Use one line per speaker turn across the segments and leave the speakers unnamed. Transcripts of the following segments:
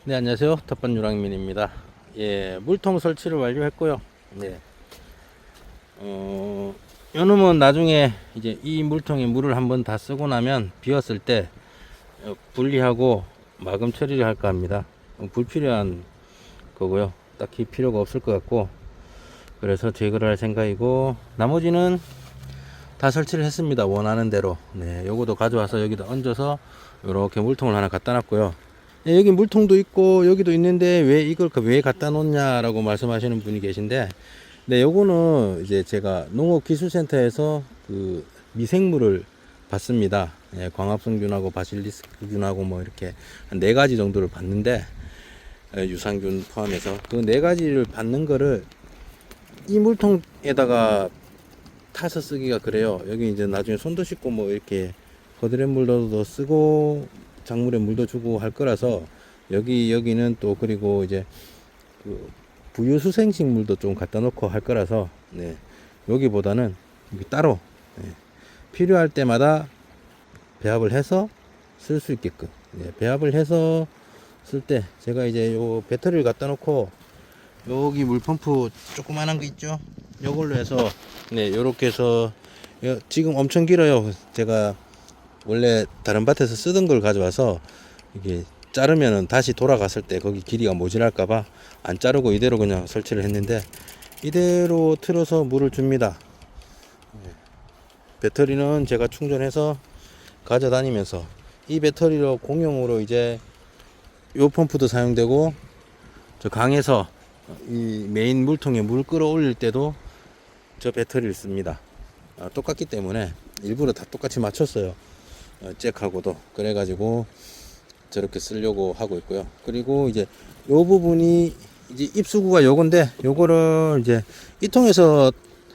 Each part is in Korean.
네, 안녕하세요. 텃밭 유랑민입니다. 예, 물통 설치를 완료했고요. 네. 요놈은 나중에 이제 이 물통에 물을 한번 다 쓰고 나면 비웠을 때 분리하고 마금 처리를 할까 합니다. 불필요한 거고요. 딱히 필요가 없을 것 같고, 그래서 제거를 할 생각이고, 나머지는 다 설치를 했습니다. 원하는 대로. 네, 요거도 가져와서 여기다 얹어서 이렇게 물통을 하나 갖다 놨고요. 네, 여기 물통도 있고 여기도 있는데 왜 이걸 왜 갖다 놓냐라고 말씀하시는 분이 계신데, 네, 요거는 이제 제가 농업기술센터에서 그 미생물을 받습니다. 예, 광합성균하고 바실리스크균하고 뭐 이렇게 한 4가지 정도를 받는데, 유산균 포함해서 그 4가지를 받는 거를 이 물통에다가 타서 쓰기가 그래요. 여기 이제 나중에 손도 씻고 뭐 이렇게 거드렛 물도 쓰고 작물에 물도 주고 할 거라서, 여기는 또 그리고 이제 그 부유수생식물도 좀 갖다 놓고 할 거라서, 네, 여기보다는 여기 따로, 네, 필요할 때마다 배합을 해서 쓸 수 있게끔, 네, 배합을 해서 쓸 때 제가 이제 요 배터리를 갖다 놓고 여기 물펌프 조그만한 거 있죠, 요걸로 해서, 네, 요렇게 해서 지금 엄청 길어요. 제가 원래 다른 밭에서 쓰던 걸 가져와서 이게 자르면은 다시 돌아갔을 때 거기 길이가 모자랄까봐 안 자르고 이대로 그냥 설치를 했는데, 이대로 틀어서 물을 줍니다. 배터리는 제가 충전해서 가져다니면서, 이 배터리로 공용으로 이제 요 펌프도 사용되고, 저 강에서 이 메인 물통에 물 끌어올릴 때도 저 배터리를 씁니다. 똑같기 때문에 일부러 다 똑같이 맞췄어요. 잭하고도. 그래가지고 저렇게 쓰려고 하고 있고요. 그리고 이제 요 부분이 이제 입수구가 요건데, 요거를 이제 이 통에서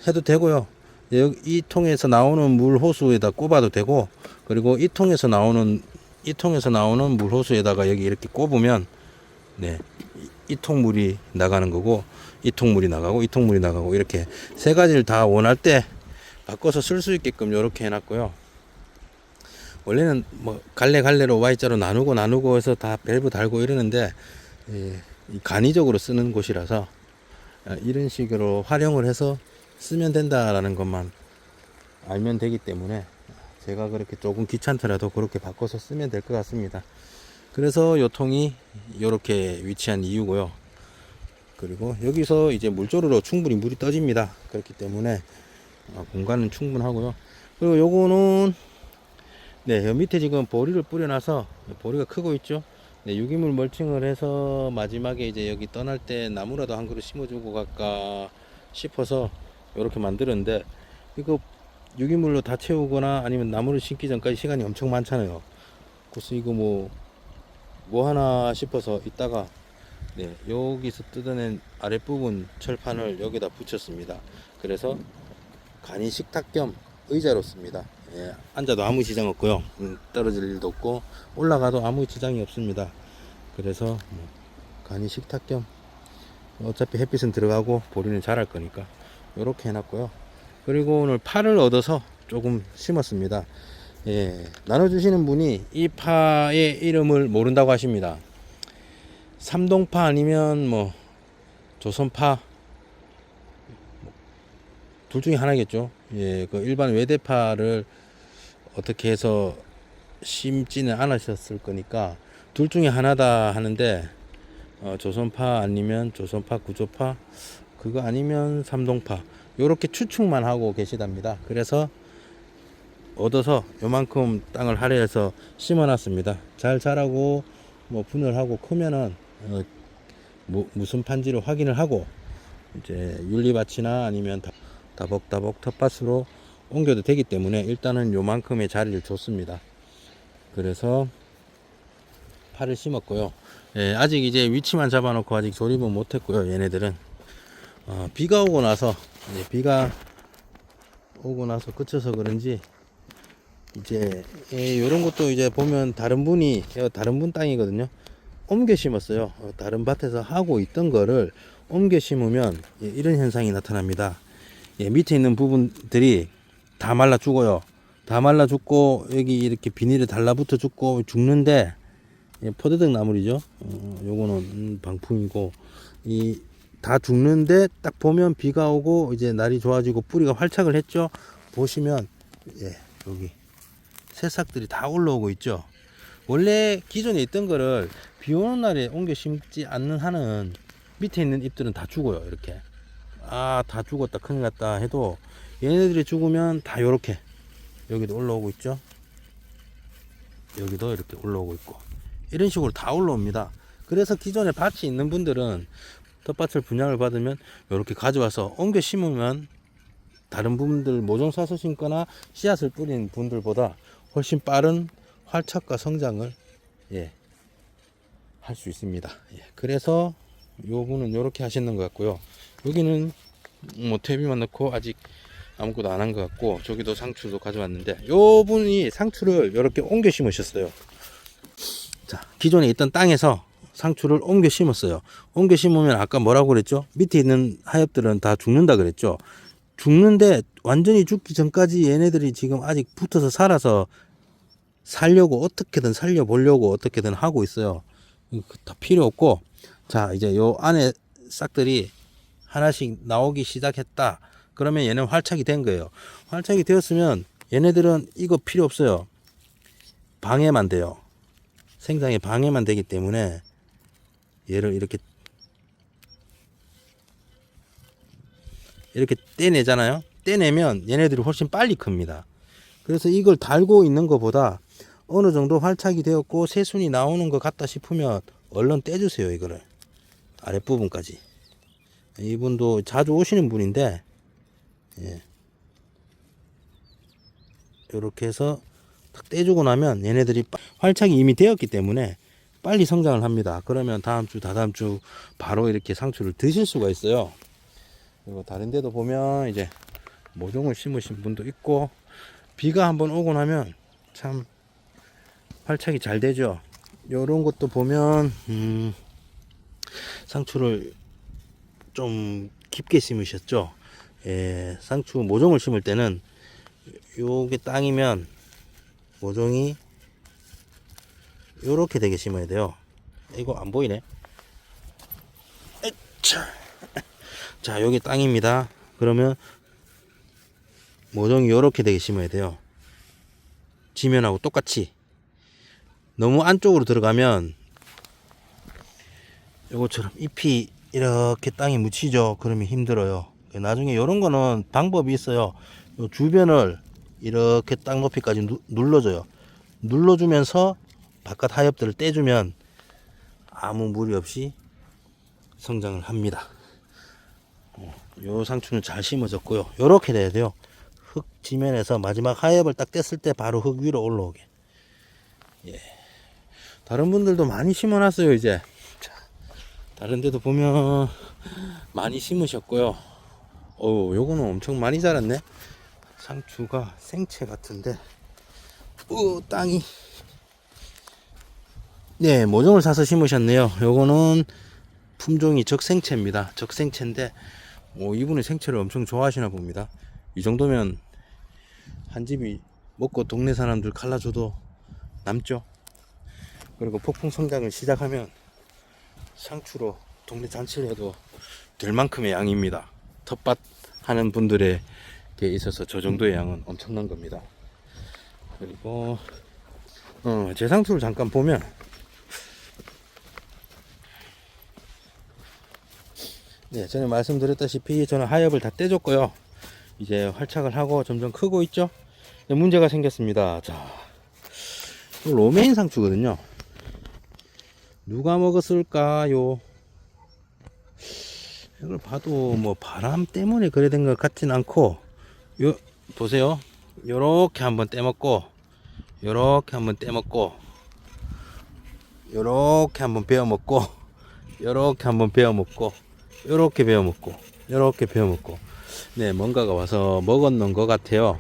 해도 되고요. 이 통에서 나오는 물 호수에다 꼽아도 되고, 그리고 이 통에서 나오는 물 호수에다가 여기 이렇게 꼽으면, 네, 이 통 물이 나가는 거고, 이 통 물이 나가고, 이 통 물이 나가고, 이렇게 3가지를 다 원할 때 바꿔서 쓸 수 있게끔 이렇게 해놨고요. 원래는 뭐 갈래로 Y자로 나누고 해서 다 밸브 달고 이러는데, 간이적으로 쓰는 곳이라서 이런 식으로 활용을 해서 쓰면 된다라는 것만 알면 되기 때문에, 제가 그렇게 조금 귀찮더라도 그렇게 바꿔서 쓰면 될 것 같습니다. 그래서 요 통이 이렇게 위치한 이유고요. 그리고 여기서 이제 물조르로 충분히 물이 떠집니다. 그렇기 때문에 공간은 충분하고요. 그리고 요거는, 네, 여 밑에 지금 보리를 뿌려놔서 보리가 크고 있죠. 네, 유기물 멀칭을 해서 마지막에 이제 여기 떠날 때 나무라도 한 그루 심어주고 갈까 싶어서 이렇게 만들었는데, 이거 유기물로 다 채우거나 아니면 나무를 심기 전까지 시간이 엄청 많잖아요. 그래서 이거 뭐 하나 싶어서 있다가, 네, 여기서 뜯어낸 아랫부분 철판을 여기다 붙였습니다. 그래서 간이 식탁 겸 의자로 씁니다. 예, 앉아도 아무 지장 없고요. 떨어질 일도 없고 올라가도 아무 지장이 없습니다. 그래서 간이 식탁 겸, 어차피 햇빛은 들어가고 보리는 자랄 거니까 이렇게 해놨고요. 그리고 오늘 파를 얻어서 조금 심었습니다. 예, 나눠주시는 분이 이 파의 이름을 모른다고 하십니다. 삼동파 아니면 뭐 조선파, 둘 중에 하나겠죠. 예, 그 일반 외대파를 어떻게 해서 심지는 않으셨을 거니까 둘 중에 하나다 하는데, 조선파 아니면 조선파 구조파, 그거 아니면 삼동파, 요렇게 추측만 하고 계시답니다. 그래서 얻어서 요만큼 땅을 할애해서 심어놨습니다. 잘 자라고 뭐 분열하고 크면은 무슨 판지로 확인을 하고 이제 윤리밭이나 아니면 다복다복 텃밭으로 옮겨도 되기 때문에 일단은 요만큼의 자리를 줬습니다. 그래서 파를 심었고요. 예, 아직 이제 위치만 잡아놓고 아직 조립은 못했고요. 얘네들은 비가 오고 나서, 비가 오고 나서 그쳐서 그런지 이제 요런 것도 이제 보면 다른 분 땅이거든요. 옮겨 심었어요. 다른 밭에서 하고 있던 거를 옮겨 심으면 이런 현상이 나타납니다. 밑에 있는 부분들이 다 말라 죽어요. 다 말라 죽고 여기 이렇게 비닐을 달라붙어 죽고 죽는데, 예, 포대등 나물이죠. 요거는 방풍이고, 이 다 죽는데 딱 보면 비가 오고 이제 날이 좋아지고 뿌리가 활착을 했죠. 보시면 예, 여기 새싹들이 다 올라오고 있죠. 원래 기존에 있던 거를 비 오는 날에 옮겨 심지 않는 한은 밑에 있는 잎들은 다 죽어요. 이렇게 다 죽었다 큰일 났다 해도 얘네들이 죽으면 다 요렇게 여기도 올라오고 있죠. 여기도 이렇게 올라오고 있고 이런 식으로 다 올라옵니다. 그래서 기존에 밭이 있는 분들은 텃밭을 분양을 받으면 이렇게 가져와서 옮겨 심으면 다른 분들 모종 사서 심거나 씨앗을 뿌린 분들보다 훨씬 빠른 활착과 성장을 할 수 있습니다. 그래서 요분은 이렇게 하시는 것 같고요. 여기는 뭐 퇴비만 넣고 아직 아무것도 안 한 것 같고, 저기도 상추도 가져왔는데 요 분이 상추를 이렇게 옮겨 심으셨어요. 자, 기존에 있던 땅에서 상추를 옮겨 심었어요. 옮겨 심으면 아까 뭐라고 그랬죠? 밑에 있는 하엽들은 다 죽는다 그랬죠. 죽는데 완전히 죽기 전까지 얘네들이 지금 아직 붙어서 살아서 살려고 어떻게든 살려보려고 어떻게든 하고 있어요. 다 필요 없고, 자 이제 요 안에 싹들이 하나씩 나오기 시작했다. 그러면 얘는 활착이 된 거예요. 활착이 되었으면 얘네들은 이거 필요 없어요. 방해만 돼요. 생장에 방해만 되기 때문에 얘를 이렇게 떼내잖아요. 떼내면 얘네들이 훨씬 빨리 큽니다. 그래서 이걸 달고 있는 것보다 어느 정도 활착이 되었고 새순이 나오는 것 같다 싶으면 얼른 떼주세요. 이거를 아랫부분까지. 이분도 자주 오시는 분인데 이렇게 해서 딱 떼주고 나면 얘네들이 활착이 이미 되었기 때문에 빨리 성장을 합니다. 그러면 다음 주 다다음 주 바로 이렇게 상추를 드실 수가 있어요. 그리고 다른 데도 보면 이제 모종을 심으신 분도 있고, 비가 한번 오고 나면 참 활착이 잘 되죠. 요런 것도 보면 상추를 좀 깊게 심으셨죠. 상추 모종을 심을 때는 요게 땅이면 모종이 요렇게 되게 심어야 돼요. 이거 안 보이네. 자, 여기 땅입니다. 그러면 모종이 요렇게 되게 심어야 돼요. 지면하고 똑같이. 너무 안쪽으로 들어가면 요것처럼 잎이 이렇게 땅에 묻히죠. 그러면 힘들어요. 나중에 요런 거는 방법이 있어요. 요 주변을 이렇게 땅 높이까지 눌러줘요. 눌러주면서 바깥 하엽들을 떼주면 아무 무리 없이 성장을 합니다. 요 상추는 잘 심어졌고요. 요렇게 돼야 돼요. 흙 지면에서 마지막 하엽을 딱 뗐을 때 바로 흙 위로 올라오게. 다른 분들도 많이 심어놨어요. 이제 자, 다른 데도 보면 많이 심으셨고요. 요거는 엄청 많이 자랐네. 상추가 생채 같은데 땅이 모종을 사서 심으셨네요. 요거는 품종이 적생채입니다. 적생채인데 이분이 생채를 엄청 좋아하시나 봅니다. 이 정도면 한 집이 먹고 동네 사람들 갈라줘도 남죠. 그리고 폭풍 성장을 시작하면 상추로 동네 잔치를 해도 될 만큼의 양입니다. 텃밭 하는 분들에게 있어서 저 정도의 양은 엄청난 겁니다. 그리고 제 상추를 잠깐 보면 전에 말씀드렸다시피 저는 하엽을 다 떼줬고요. 이제 활착을 하고 점점 크고 있죠. 문제가 생겼습니다. 자, 로메인 상추거든요. 누가 먹었을까요? 이걸 봐도 뭐 바람 때문에 그래 된 것 같진 않고, 보세요. 요렇게 한번 떼먹고, 요렇게 한번 떼먹고, 요렇게 한번 베어먹고, 요렇게 한번 베어먹고, 요렇게 베어먹고, 요렇게 베어먹고. 뭔가가 와서 먹었는 것 같아요.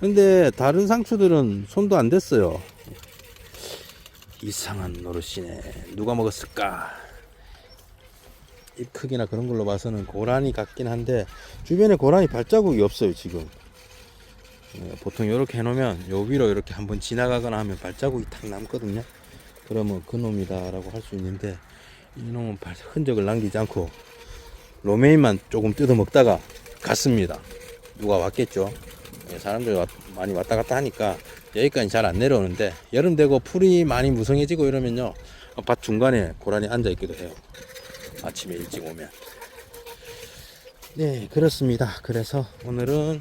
근데 다른 상추들은 손도 안 댔어요. 이상한 노릇이네. 누가 먹었을까? 잎 크기나 그런 걸로 봐서는 고라니 같긴 한데 주변에 고라니 발자국이 없어요 지금. 보통 이렇게 해놓으면 요 위로 이렇게 한번 지나가거나 하면 발자국이 탁 남거든요. 그러면 그놈이다라고 할 수 있는데, 이놈은 흔적을 남기지 않고 로메인만 조금 뜯어 먹다가 갔습니다. 누가 왔겠죠. 사람들이 많이 왔다 갔다 하니까 여기까지 잘 안 내려오는데, 여름 되고 풀이 많이 무성해지고 이러면요, 밭 중간에 고라니 앉아 있기도 해요. 아침에 일찍 오면. 네, 그렇습니다. 그래서 오늘은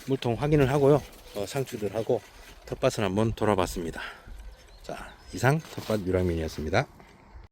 물통 확인을 하고요, 상추들하고 텃밭을 한번 돌아봤습니다. 자, 이상 텃밭 유랑민이었습니다.